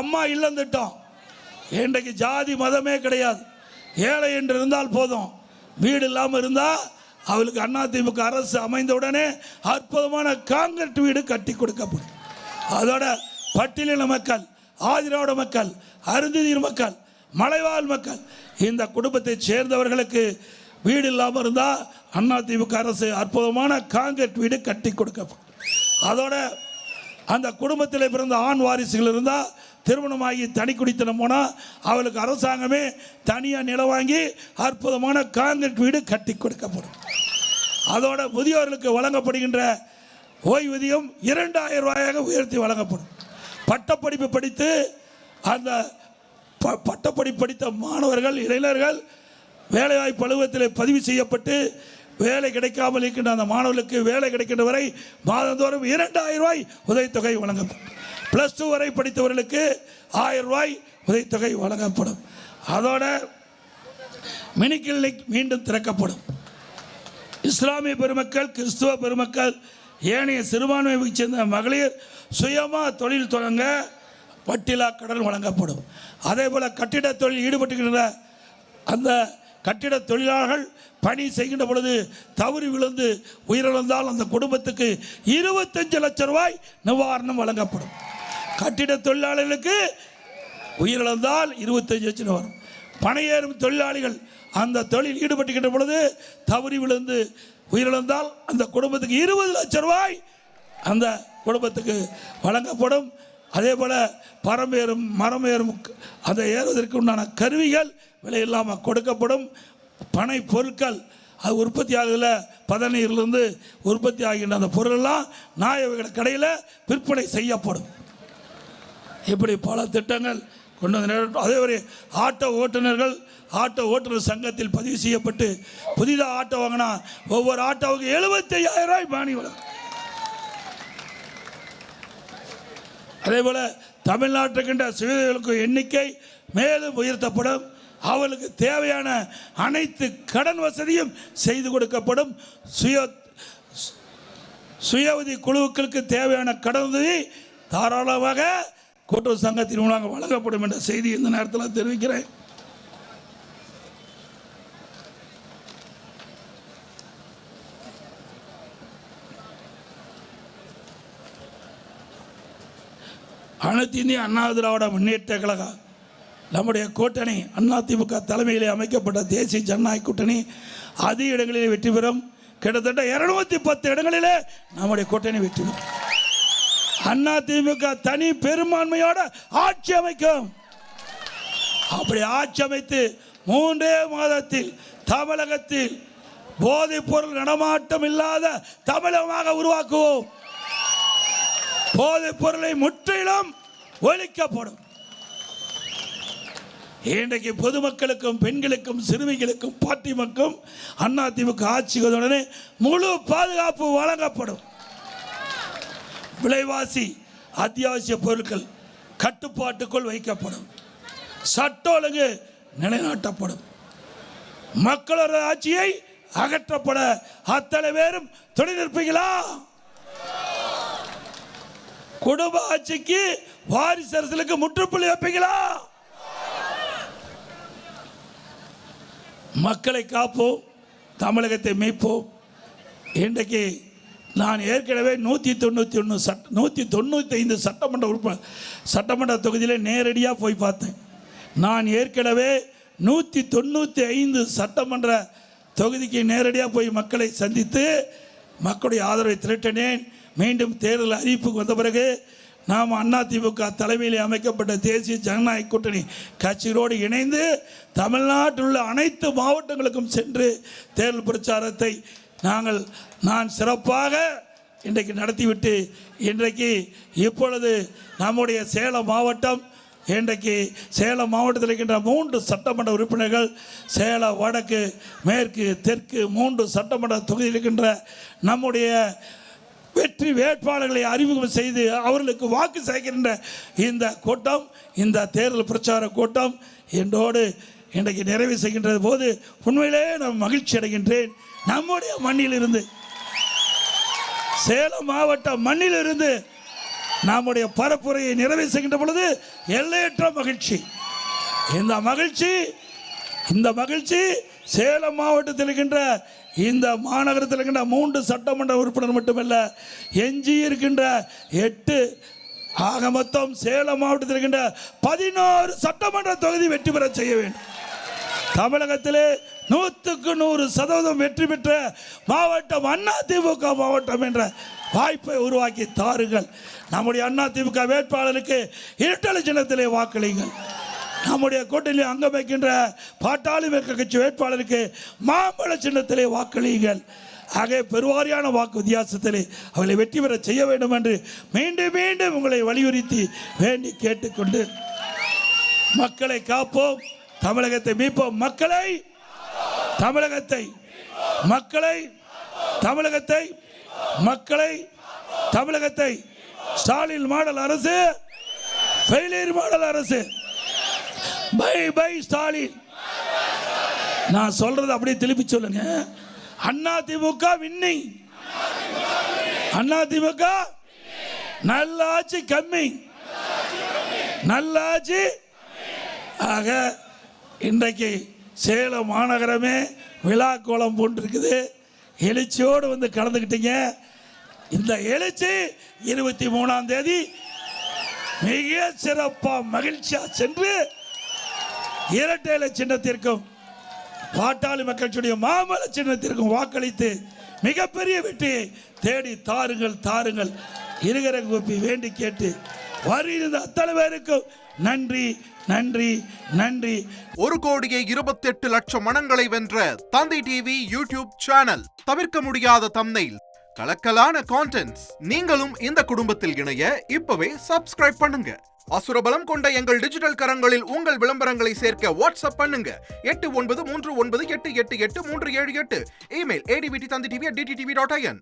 அம்மா இல்லம் திட்டம். இன்றைக்கு ஜாதி மதமே கிடையாது. ஏழை என்று இருந்தால் போதும், வீடு இல்லாமல் இருந்தால் அவளுக்கு அதிமுக அரசு அமைந்தவுடனே அற்புதமான காங்கிரீட் வீடு கட்டி கொடுக்கப்படும். அதோட பட்டியலின மக்கள், ஆதிராவிட மக்கள், அருந்ததியர் மக்கள், மலைவாழ் மக்கள், இந்த குடும்பத்தை சேர்ந்தவர்களுக்கு வீடு இல்லாமல் இருந்தால் அதிமுக அரசு அற்புதமான காங்கிரீட் வீடு கட்டி கொடுக்கப்படும். அதோட அந்த குடும்பத்தில் பிறந்த ஆண் வாரிசுகள் இருந்தால் திருமணமாகி தனி குடித்தனம் போனால் அவளுக்கு அரசாங்கமே தனியாக நிலம் வாங்கி அற்புதமான காங்கிரீட் வீடு கட்டி கொடுக்கப்படும். அதோட முதியோர்களுக்கு வழங்கப்படுகின்ற ஓய்வூதியம் 2000 ரூபாயாக உயர்த்தி வழங்கப்படும். பட்டப்படிப்பு படித்து அந்த பட்டப்படிப்பு படித்த மாணவர்கள், இளைஞர்கள் வேலைவாய்ப்பு அலுவலகத்தில் பதிவு செய்யப்பட்டு வேலை கிடைக்காமல் இருக்கின்ற அந்த மாணவர்களுக்கு வேலை கிடைக்கின்ற வரை மாதந்தோறும் 2000 ரூபாய் உதவித்தொகை வழங்கப்படும். +2 வரை படித்தவர்களுக்கு 1000 ரூபாய் உதவித்தொகை வழங்கப்படும். அதோட மினி கிளினிக் மீண்டும் திறக்கப்படும். இஸ்லாமிய பெருமக்கள், கிறிஸ்துவ பெருமக்கள், ஏனைய சிறுபான்மையை சேர்ந்த மகளிர் சுயமாக தொழில் தொடங்க வட்டிலா கடன் வழங்கப்படும். அதே போல் கட்டிட தொழில் ஈடுபட்டுகின்ற அந்த கட்டிட தொழிலாளர்கள் பணி செய்கின்ற பொழுது தவறி விழுந்து உயிரிழந்தால் அந்த குடும்பத்துக்கு 25 லட்சம் ரூபாய் நிவாரணம் வழங்கப்படும். கட்டிட தொழிலாளர்களுக்கு உயிரிழந்தால் 25 லட்சம் வரும். பணியேறும் தொழிலாளிகள் அந்த தொழில் ஈடுபட்டுகின்ற பொழுது தவறி விழுந்து உயிரிழந்தால் அந்த குடும்பத்துக்கு 20 லட்சம் ரூபாய் அந்த குடும்பத்துக்கு வழங்கப்படும். அதே போல் பரம்பேறும் மரமேறும் அதை ஏறுவதற்கு உண்டான கருவிகள் விலை இல்லாமல் கொடுக்கப்படும். பனை பொருட்கள் அது உற்பத்தி ஆகுதில் பதநீரிலிருந்து உற்பத்தி ஆகின்ற அந்த பொருளெல்லாம் நியாய கடையில் விற்பனை செய்யப்படும். இப்படி பல திட்டங்கள் கொண்டு வந்து அதே மாதிரி ஆட்டோ ஓட்டுநர்கள் ஆட்டோ ஓட்டுநர் சங்கத்தில் பதிவு செய்யப்பட்டு புதிதாக ஆட்டோ வாங்கினா ஒவ்வொரு ஆட்டோவுக்கு 75,000 ரூபாய் மானியம் வழங்கும். அதே போல் தமிழ்நாட்டுக்கின்ற சுயதொழிலுக்கு எண்ணிக்கை மேலும் உயர்த்தப்படும். அவளுக்கு தேவையான அனைத்து கடன் வசதியும் செய்து கொடுக்கப்படும். சுய உதவி குழுக்களுக்கு தேவையான கடன் உதவி தாராளமாக கூட்டுறவு சங்கத்தின் மூலமாக வழங்கப்படும் என்ற செய்தி இந்த நேரத்தில் தெரிவிக்கிறேன். அனைத்து இந்திய அண்ணா திராவிட முன்னேற்ற கழகம் நம்முடைய கூட்டணி அதிமுக தலைமையிலே அமைக்கப்பட்ட தேசிய ஜனநாயக கூட்டணி அதிக இடங்களிலே வெற்றி பெறும். கிட்டத்தட்ட 210 இடங்களிலே நம்முடைய கூட்டணி வெற்றி பெறும். அதிமுக தனி பெரும்பான்மையோட ஆட்சி அமைக்கும். அப்படி ஆட்சி அமைத்து 3 மாதத்தில் தமிழகத்தில் போதைப் பொருள் நடமாட்டம் இல்லாத தமிழகமாக உருவாக்குவோம். போதைப் பொருளை முற்றிலும் ஒழிக்கப்படும். இன்றைக்கு பொதுமக்களுக்கும் பெண்களுக்கும் சிறுமிகளுக்கும் பாட்டிமக்கும் அதிமுக ஆட்சிகளுடனே முழு பாதுகாப்பு வழங்கப்படும். விலைவாசி அத்தியாவசிய பொருட்கள் கட்டுப்பாட்டுக்குள் வைக்கப்படும். சட்ட ஒழுங்கு நிலைநாட்டப்படும். மக்களோட ஆட்சியை அகற்றப்பட அத்தனை பேரும் துணை நிற்பீங்களா? குடும்ப ஆட்சிக்கு வாரிசு அரசுக்கு முற்றுப்புள்ளி வைப்பீங்களா? மக்களை காப்போம், தமிழகத்தை மீட்போம். இன்றைக்கு நான் ஏற்கனவே 195 சட்டமன்ற தொகுதியில் நேரடியாக போய் பார்த்தேன். நான் ஏற்கனவே 195 சட்டமன்ற தொகுதிக்கு நேரடியாக போய் மக்களை சந்தித்து மக்களுடைய ஆதரவை திரட்டினேன். மீண்டும் தேர்தல் அறிவிப்புக்கு வந்த பிறகு நாம் அதிமுக தலைமையில் அமைக்கப்பட்ட தேசிய ஜனநாயக கூட்டணி கட்சிகளோடு இணைந்து தமிழ்நாட்டில் உள்ள அனைத்து மாவட்டங்களுக்கும் சென்று தேர்தல் பிரச்சாரத்தை நான் சிறப்பாக இன்றைக்கு நடத்திவிட்டு இப்பொழுது நம்முடைய சேலம் மாவட்டம் சேலம் மாவட்டத்தில் இருக்கின்ற 3 சட்டமன்ற உறுப்பினர்கள் சேலம் வடக்கு, மேற்கு, தெற்கு 3 சட்டமன்ற தொகுதியில் இருக்கின்ற நம்முடைய வெற்றி வேட்பாளர்களை அறிமுகம் செய்து அவர்களுக்கு வாக்கு சேகரிக்கின்ற இந்த கூட்டம், இந்த தேர்தல் பிரச்சார கூட்டம் என்னோடு இன்றைக்கு நிறைவு செய்கின்ற போது உண்மையிலே நான் மகிழ்ச்சி அடைகின்றேன். நம்முடைய மண்ணிலிருந்து, சேலம் மாவட்ட மண்ணிலிருந்து நம்முடைய பரப்புரையை நிறைவு செய்கின்ற பொழுது எல்லையற்ற மகிழ்ச்சி. இந்த மகிழ்ச்சி சேலம் மாவட்டத்தில் இருக்கின்ற இந்த மாநகரத்தில் இருக்கின்ற 3 சட்டமன்ற உறுப்பினர் மட்டுமல்ல, எஞ்சி இருக்கின்ற 8 ஆக மொத்தம் சேலம் மாவட்டத்தில் இருக்கின்ற 16 சட்டமன்ற தொகுதி வெற்றி பெற செய்ய வேண்டும். தமிழகத்திலே 100% வெற்றி பெற்ற மாவட்டம் அதிமுக மாவட்டம் என்ற வாய்ப்பை உருவாக்கி தாருங்கள். நம்முடைய அதிமுக வேட்பாளருக்கு இரட்டை சின்னத்திலே வாக்களியுங்கள். நம்முடைய கூட்டணியில் அங்கம் வைக்கின்ற பாட்டாளி மக்கள் கட்சி வேட்பாளருக்கு மாம்பழ சின்னத்திலே வாக்களியுங்கள். ஆக பெருவாரியான வாக்கு வித்தியாசத்திலே அவர்களை வெற்றி பெற செய்ய வேண்டும் என்று மீண்டும் மீண்டும் உங்களை வலியுறுத்தி வேண்டி கேட்டுக்கொண்டு, மக்களை காப்போம், தமிழகத்தை மீட்போம். தமிழகத்தை ஸ்டாலின் மாடல் அரசு, ஃபெயிலியர் மாடல் அரசு. பை ஸ்டாலின். நான் சொல்றது அப்படியே திருப்பி சொல்லுங்க. அதிமுக வின்னிங், அதிமுக நல்ல ஆட்சி கம்மி, நல்ல ஆட்சி. ஆக இன்றைக்கு சேலம் மாநகரமே விழா கோலம் போன்றிருக்குது. எழுச்சியோடு வந்து கலந்துக்கிட்டீங்க. இந்த எழுச்சி 23ஆம் தேதி மிக சிறப்பாக மகிழ்ச்சியா சென்று இரட்டை இலை சின்னத்திற்கும் பாட்டாளி மக்களுடைய மாமல சின்னத்திற்கும் வாக்களித்து மிகப்பெரிய வெற்றியை தேடி தாருங்கள். இருகர கூப்பி வேண்டி கேட்டு வருகிற அத்தனை பேருக்கும் நன்றி. 1,28,00,000 மனங்களை வென்ற தந்தி டிவி யூடியூப் சேனல். தவிர்க்க முடியாத தம்ப்நெயில், கலக்கலான கான்டென்ட்ஸ். நீங்களும் இந்த குடும்பத்தில் இணைய இப்பவே சப்ஸ்கிரைப் பண்ணுங்க. அசுரபலம் கொண்ட எங்கள் டிஜிட்டல் கரங்களில் உங்கள் விளம்பரங்களை சேர்க்க வாட்ஸ்அப் பண்ணுங்க. 8939888378. Email advtthanditv@dttv.in.